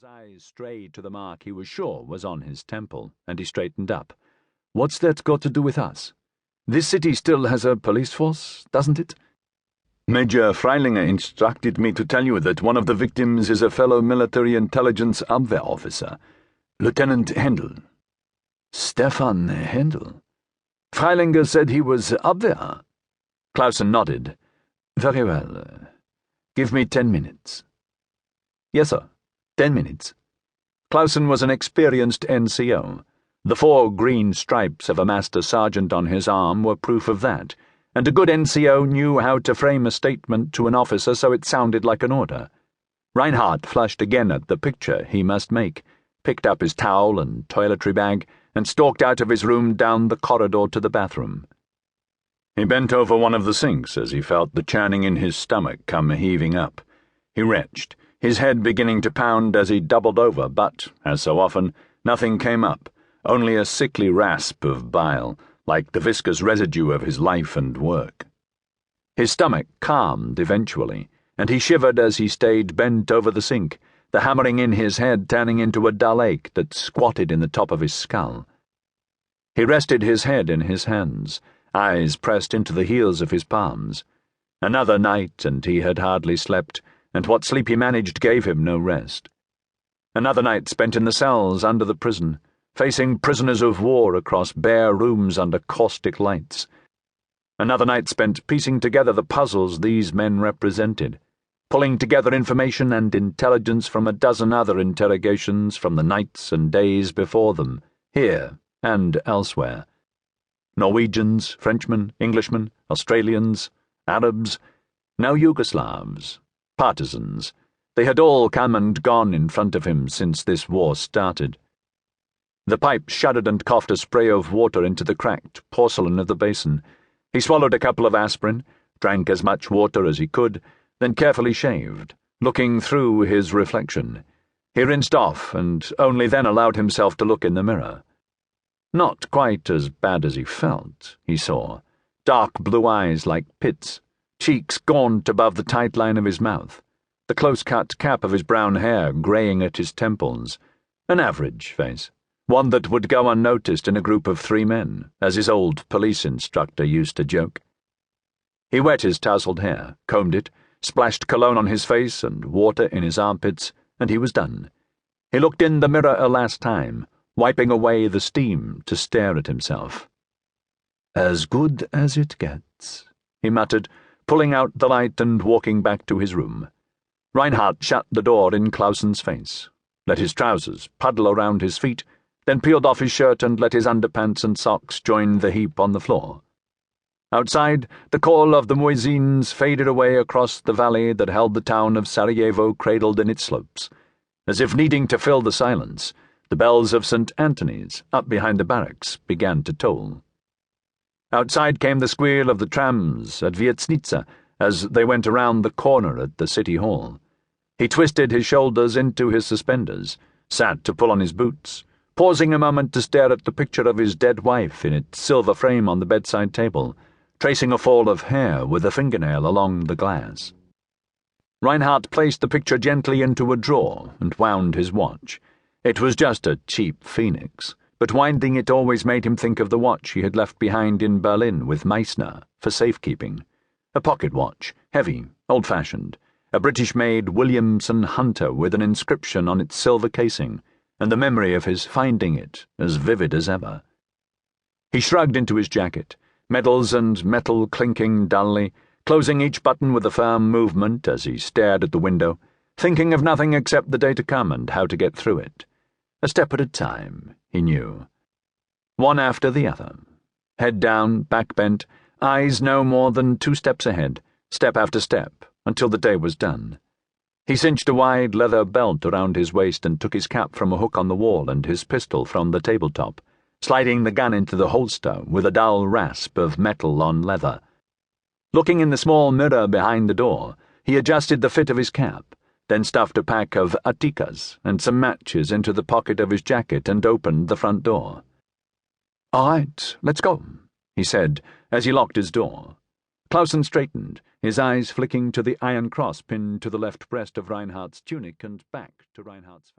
Gregor's eyes strayed to the mark he was sure was on his temple, and he straightened up. "What's that got to do with us? This city still has a police force, doesn't it?" "Major Freilinger instructed me to tell you that one of the victims is a fellow military intelligence Abwehr officer, Lieutenant Händel." "Stefan Händel? Freilinger said he was Abwehr." Clausen nodded. "Very well. Give me 10 minutes. "Yes, sir. 10 minutes. Clausen was an experienced NCO. The 4 green stripes of a master sergeant on his arm were proof of that, and a good NCO knew how to frame a statement to an officer so it sounded like an order. Reinhardt flushed again at the picture he must make, picked up his towel and toiletry bag, and stalked out of his room down the corridor to the bathroom. He bent over one of the sinks as he felt the churning in his stomach come heaving up. He retched, his head beginning to pound as he doubled over, but, as so often, nothing came up, only a sickly rasp of bile, like the viscous residue of his life and work. His stomach calmed eventually, and he shivered as he stayed bent over the sink, the hammering in his head turning into a dull ache that squatted in the top of his skull. He rested his head in his hands, eyes pressed into the heels of his palms. Another night, and he had hardly slept, and what sleep he managed gave him no rest. Another night spent in the cells under the prison, facing prisoners of war across bare rooms under caustic lights. Another night spent piecing together the puzzles these men represented, pulling together information and intelligence from a dozen other interrogations from the nights and days before them, here and elsewhere. Norwegians, Frenchmen, Englishmen, Australians, Arabs, now Yugoslavs, partisans. They had all come and gone in front of him since this war started. The pipe shuddered and coughed a spray of water into the cracked porcelain of the basin. He swallowed a couple of aspirin, drank as much water as he could, then carefully shaved, looking through his reflection. He rinsed off and only then allowed himself to look in the mirror. Not quite as bad as he felt, he saw. Dark blue eyes like pits, cheeks gaunt above the tight line of his mouth, the close-cut cap of his brown hair greying at his temples. An average face, one that would go unnoticed in a group of 3 men, as his old police instructor used to joke. He wet his tousled hair, combed it, splashed cologne on his face and water in his armpits, and he was done. He looked in the mirror a last time, wiping away the steam to stare at himself. "As good as it gets," he muttered, pulling out the light and walking back to his room. Reinhardt shut the door in Clausen's face, let his trousers puddle around his feet, then peeled off his shirt and let his underpants and socks join the heap on the floor. Outside, the call of the muezzins faded away across the valley that held the town of Sarajevo cradled in its slopes. As if needing to fill the silence, the bells of St. Anthony's, up behind the barracks, began to toll. Outside came the squeal of the trams at Vietsnitsa as they went around the corner at the city hall. He twisted his shoulders into his suspenders, sat to pull on his boots, pausing a moment to stare at the picture of his dead wife in its silver frame on the bedside table, tracing a fall of hair with a fingernail along the glass. Reinhardt placed the picture gently into a drawer and wound his watch. It was just a cheap Phoenix, but winding it always made him think of the watch he had left behind in Berlin with Meissner for safekeeping. A pocket watch, heavy, old-fashioned, a British-made Williamson Hunter with an inscription on its silver casing, and the memory of his finding it as vivid as ever. He shrugged into his jacket, medals and metal clinking dully, closing each button with a firm movement as he stared at the window, thinking of nothing except the day to come and how to get through it. A step at a time, he knew. One after the other. Head down, back bent, eyes no more than 2 steps ahead, step after step, until the day was done. He cinched a wide leather belt around his waist and took his cap from a hook on the wall and his pistol from the tabletop, sliding the gun into the holster with a dull rasp of metal on leather. Looking in the small mirror behind the door, he adjusted the fit of his cap, then stuffed a pack of atikas and some matches into the pocket of his jacket and opened the front door. "All right, let's go," he said as he locked his door. Clausen straightened, his eyes flicking to the iron cross pinned to the left breast of Reinhardt's tunic and back to Reinhardt's face.